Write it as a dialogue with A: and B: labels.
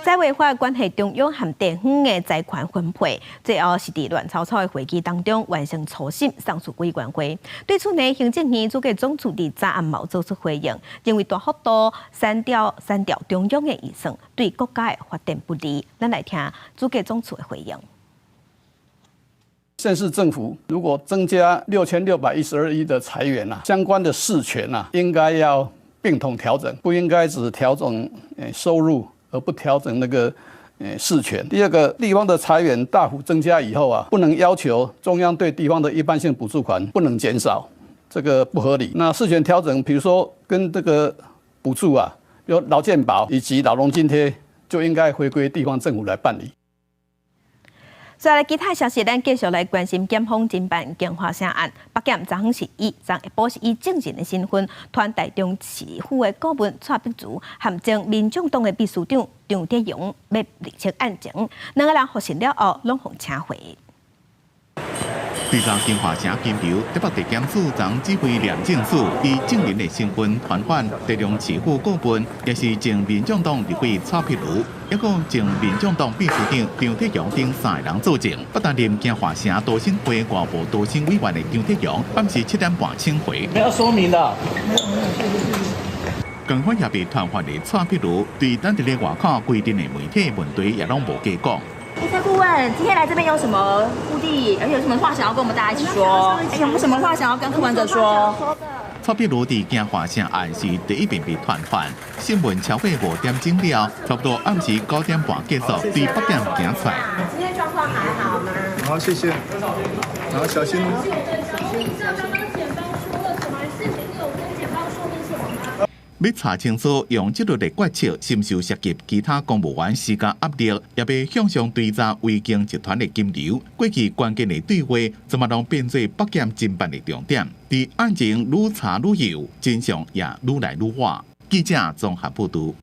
A: 在违法关系中央和地方的财权分配，最后是伫乱草草的会议当中完成初审上诉委员会。对此呢，行政院主计总处伫早暗冇做出回应，认为大幅度删掉中央的预算，对国家的发展不利。咱来听主计总处的回应。
B: 县市政府如果增加6612亿的财源相关的事权应该要并统调整，不应该只调整收入，而不调整那个事权。第二个，地方的财源大幅增加以后不能要求中央对地方的一般性补助款不能减少，这个不合理。那事权调整，比如说跟这个补助比如劳健保以及老农津贴，就应该回归地方政府来办理。
A: 再来其他消息，咱继续来关心检方侦办建华城案。北检昨昏是以下晡是以证人的身份，团台中市府的顾问蔡碧如，含将民众党的秘书长张德荣要立即案情，两个人获释了后，拢互请回。
C: 对照金华城金流，台北地检署昨指挥梁正署以证人的身份传唤台中市府顾问，也是前民众党立委蔡碧如，一共前民众党秘书长张德荣等3个人作证。不担任金华城多审会外部多审委员的张德荣，暗时7点半请回。
D: 没有说明的。
C: 警方也被传唤的蔡碧如，对当地的外口规定的媒体问题也拢无加讲。
E: 蔡顾问，今天来这边有什么目的？而且有什么话想要跟我们大家一起说？有没有什么话想要跟柯文哲说？
C: 蔡碧如伫金华城案是第一遍被传唤，新闻超过5点钟了，差不多暗时9点半结束，对北检行出来。
E: 今天状况还好吗？
F: 好，谢谢。然后小心。
C: 要查清楚用这类的决策是不是涉及其他公务员施加压力，也被向上追查维京集团的金流。过去关键的对话，怎么拢变做北检侦办的重点？伫案情愈查愈有，真相也愈来愈活。记者综合报道。